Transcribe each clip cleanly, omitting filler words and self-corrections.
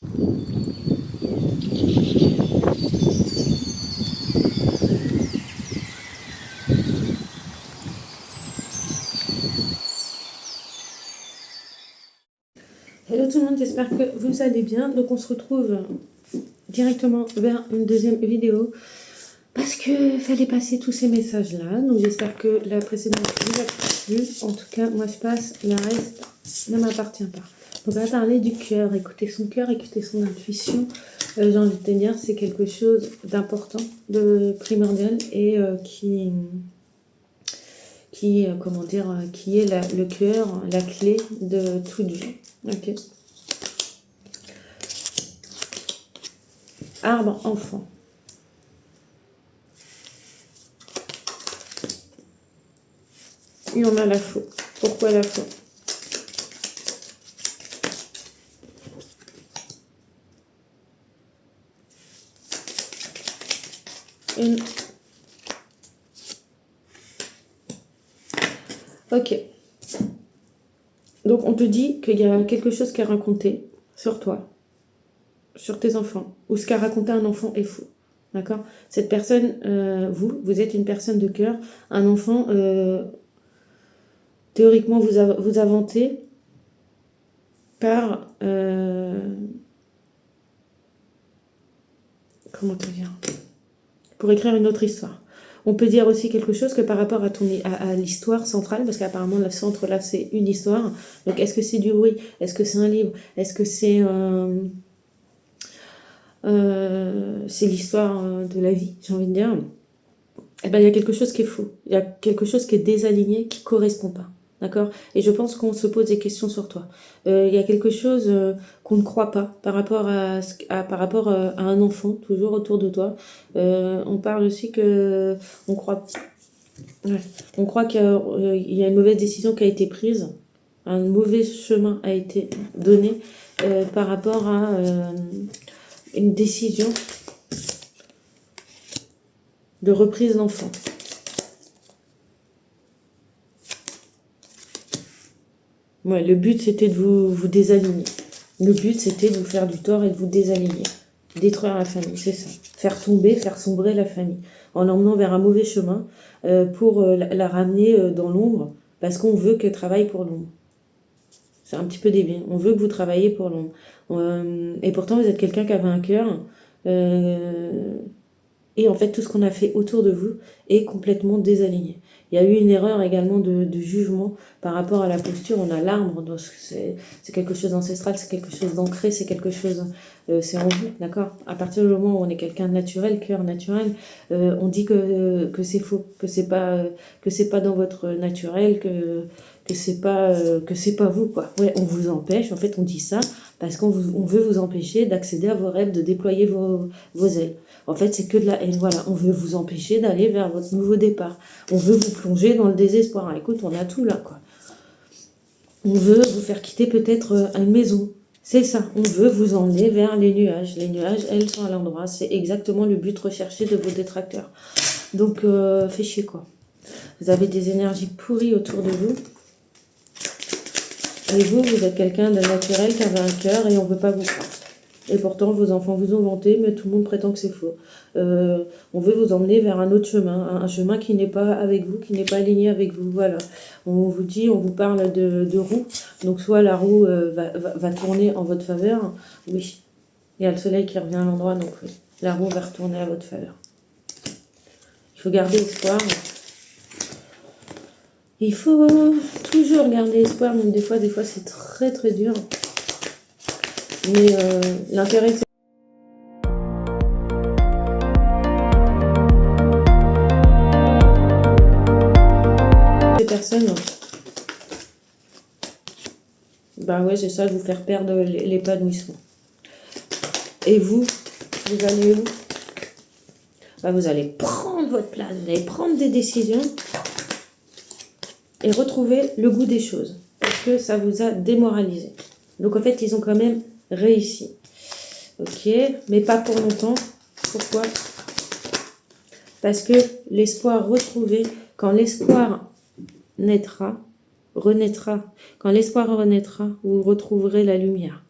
Hello tout le monde, j'espère que vous allez bien. Donc on se retrouve directement vers une deuxième vidéo parce que fallait passer tous ces messages là. Donc j'espère que la précédente vous a plu. En tout cas, moi je passe, le reste ne m'appartient pas. Donc on va parler du cœur, écouter son cœur, écouter son intuition. J'ai envie de te dire, c'est quelque chose d'important, de primordial et comment dire, qui est le cœur, la clé de toute vie. Ok. Arbre enfant. Et on a la faux. Pourquoi la faux? Une. Ok. Donc on te dit qu'il y a quelque chose qui est raconté sur toi, sur tes enfants, ou ce qu'a raconté un enfant est faux. D'accord? Cette personne, vous êtes une personne de cœur. Un enfant, théoriquement, vous inventez par... comment te dire? Pour écrire une autre histoire. On peut dire aussi quelque chose que par rapport à l'histoire centrale, parce qu'apparemment le centre là c'est une histoire. Donc est-ce que c'est du bruit? Est-ce que c'est un livre? Est-ce que c'est l'histoire de la vie, j'ai envie de dire? Eh ben, il y a quelque chose qui est faux. Il y a quelque chose qui est désaligné, qui ne correspond pas. D'accord? Et je pense qu'on se pose des questions sur toi. Il y a quelque chose qu'on ne croit pas par rapport à un enfant, toujours autour de toi. On parle aussi que on croit, ouais, on croit qu'il y a une mauvaise décision qui a été prise, un mauvais chemin a été donné par rapport à une décision de reprise d'enfant. Ouais, le but, c'était de vous désaligner. Le but, c'était de vous faire du tort et de vous désaligner. Détruire la famille, c'est ça. Faire tomber, faire sombrer la famille. En l'emmenant vers un mauvais chemin pour la ramener dans l'ombre, parce qu'on veut qu'elle travaille pour l'ombre. C'est un petit peu débile. On veut que vous travailliez pour l'ombre. Et pourtant, vous êtes quelqu'un qui avait un cœur. Et en fait, tout ce qu'on a fait autour de vous est complètement désaligné. Il y a eu une erreur également de jugement par rapport à la posture. On a l'arbre, c'est quelque chose d'ancestral, c'est quelque chose d'ancré, c'est quelque chose, c'est en vous, d'accord? À partir du moment où on est quelqu'un de naturel, cœur naturel, on dit que c'est faux, que c'est pas dans votre naturel, que c'est pas vous, quoi. Ouais, on vous empêche, en fait, on dit ça parce qu'on veut vous empêcher d'accéder à vos rêves, de déployer vos ailes. En fait, c'est que de la haine. Voilà, on veut vous empêcher d'aller vers votre nouveau départ. On veut vous plonger dans le désespoir. Écoute, on a tout là, quoi. On veut vous faire quitter peut-être une maison. C'est ça. On veut vous emmener vers les nuages. Les nuages, elles sont à l'endroit. C'est exactement le but recherché de vos détracteurs. Donc, fait chier, quoi. Vous avez des énergies pourries autour de vous. Et vous êtes quelqu'un de naturel qui avait un cœur et on ne veut pas vous croire. Et pourtant, vos enfants vous ont vanté, mais tout le monde prétend que c'est faux. On veut vous emmener vers un autre chemin, un chemin qui n'est pas avec vous, qui n'est pas aligné avec vous. Voilà. On vous dit, on vous parle de roue. Donc, soit la roue va tourner en votre faveur. Oui. Il y a le soleil qui revient à l'endroit, donc oui. La roue va retourner à votre faveur. Il faut garder espoir. Il faut toujours garder espoir, même des fois c'est très très dur. Mais l'intérêt, c'est ces personnes. Bah ouais, c'est ça, de vous faire perdre l'épanouissement. Et vous allez où? Bah vous allez prendre votre place, vous allez prendre des décisions et retrouver le goût des choses. Parce que ça vous a démoralisé. Donc en fait, ils ont quand même réussi. Ok, mais pas pour longtemps. Pourquoi? Parce que l'espoir retrouvé, quand l'espoir renaîtra, quand l'espoir renaîtra, vous retrouverez la lumière.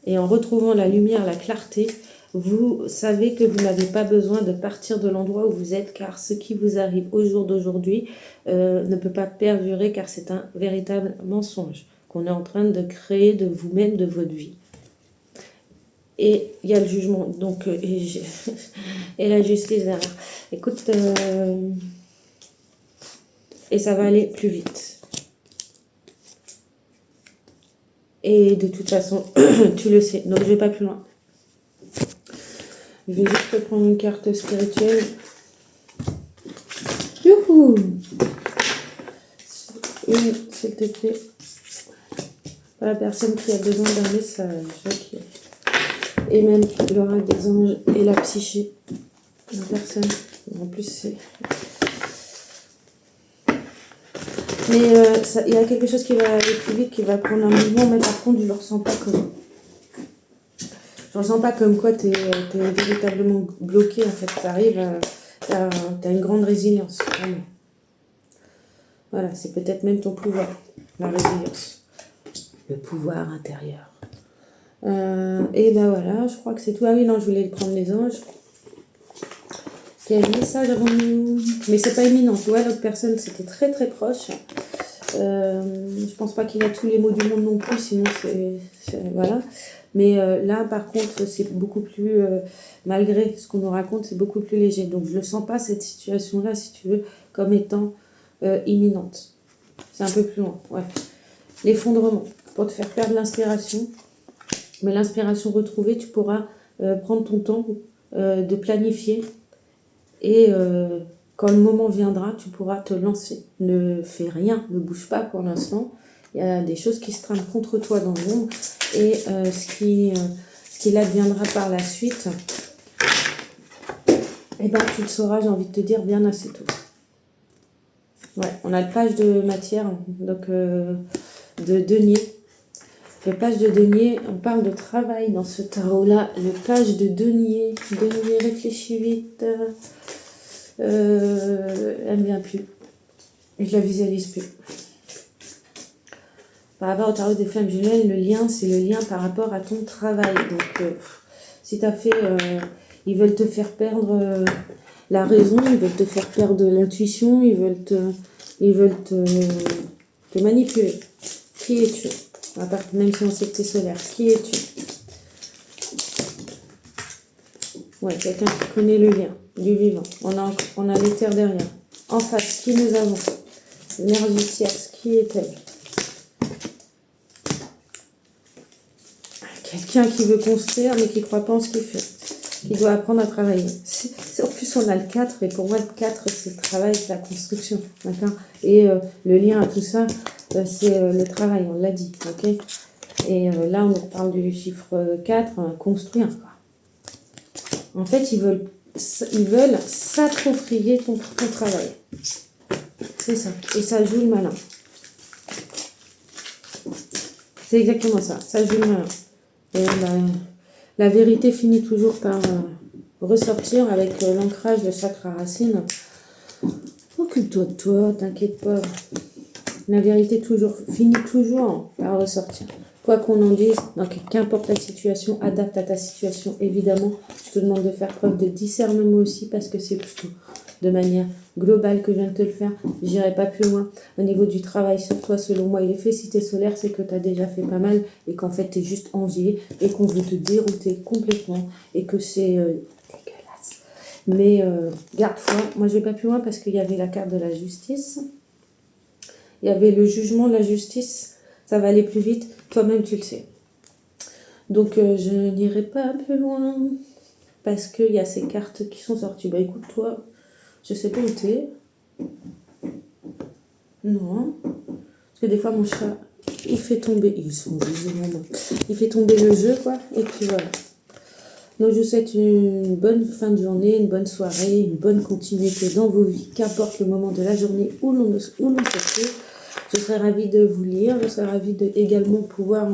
Et en retrouvant la lumière, la clarté, vous savez que vous n'avez pas besoin de partir de l'endroit où vous êtes, car ce qui vous arrive au jour d'aujourd'hui ne peut pas perdurer, car c'est un véritable mensonge qu'on est en train de créer de vous-même, de votre vie. Et il y a le jugement, donc, et la justice derrière. Écoute, et ça va aller plus vite. Et de toute façon, tu le sais, donc je vais pas plus loin. Je vais juste prendre une carte spirituelle. Youhou! Une, s'il te plaît. Pour la personne qui a besoin d'un message. Ok. Et même l'aura des anges et la psyché. La personne. En plus, c'est... Mais il y a quelque chose qui va aller plus vite, qui va prendre un mouvement, mais par contre, je ne le ressens pas comme... Je ne ressens pas comme quoi tu es véritablement bloqué, en fait. Tu arrives, tu as une grande résilience, vraiment. Voilà, c'est peut-être même ton pouvoir, la résilience. Le pouvoir intérieur. Et ben voilà, je crois que c'est tout. Ah oui, non, je voulais prendre les anges. Quel message avant nous? Mais c'est pas imminent, tu vois, l'autre personne, c'était très très proche. Je pense pas qu'il a tous les mots du monde non plus, sinon voilà. Mais là, par contre, c'est beaucoup plus, malgré ce qu'on nous raconte, c'est beaucoup plus léger. Donc, je ne sens pas cette situation-là, si tu veux, comme étant imminente. C'est un peu plus loin, ouais. L'effondrement, pour te faire perdre l'inspiration. Mais l'inspiration retrouvée, tu pourras prendre ton temps de planifier. Et quand le moment viendra, tu pourras te lancer. Ne fais rien, ne bouge pas pour l'instant. Il y a des choses qui se trament contre toi dans l'ombre. Et ce qui adviendra par la suite, eh ben, tu le sauras, j'ai envie de te dire, bien assez tôt. Ouais, on a le page de matière, donc de denier. Le page de denier, on parle de travail dans ce tarot-là. Le page de denier, réfléchis vite. Elle ne vient plus. Je la visualise plus. Par rapport au tarot des flammes jumelles, le lien, c'est le lien par rapport à ton travail. Donc, si tu as fait... ils veulent te faire perdre la raison, ils veulent te faire perdre l'intuition, ils veulent te manipuler. Qui es-tu? Même si on sait que tu es solaire, qui es-tu? Ouais, quelqu'un qui connaît le lien du vivant. On a l'éther derrière. En face, qui nous avons? L'énergie tierce, qui est-elle? Quelqu'un qui veut construire mais qui ne croit pas en ce qu'il fait, qui doit apprendre à travailler. En plus, on a le 4 et pour moi, le 4, c'est le travail, c'est la construction. D'accord? Et le lien à tout ça, c'est le travail, on l'a dit. Ok? Et là, on parle du chiffre 4, construire. Quoi. En fait, ils veulent s'approprier ton travail. C'est ça. Et ça joue le malin. C'est exactement ça. Ça joue le malin. Et la vérité finit toujours par ressortir avec l'ancrage de chakra racine. Occupe-toi de toi, t'inquiète pas. La vérité finit toujours par ressortir. Quoi qu'on en dise, donc qu'importe la situation, adapte à ta situation, évidemment. Je te demande de faire preuve de discernement aussi, parce que c'est plutôt de manière globale que je viens de te le faire. Je n'irai pas plus loin. Au niveau du travail sur toi, selon moi, il est fait. Si tu es solaire, c'est que tu as déjà fait pas mal et qu'en fait, tu es juste envié et qu'on veut te dérouter complètement et que c'est dégueulasse. Mais garde foi. Moi, je vais pas plus loin parce qu'il y avait la carte de la justice. Il y avait le jugement de la justice. Ça va aller plus vite. Toi-même, tu le sais. Donc, je n'irai pas plus loin parce qu'il y a ces cartes qui sont sorties. Bah, écoute, toi, je sais pas où t'es. Non. Parce que des fois, mon chat, il fait tomber... Ils sont jugés, il fait tomber le jeu, quoi. Et puis voilà. Donc, je vous souhaite une bonne fin de journée, une bonne soirée, une bonne continuité dans vos vies. Qu'importe le moment de la journée où l'on se trouve. Je serais ravie de vous lire. Je serais ravie de également pouvoir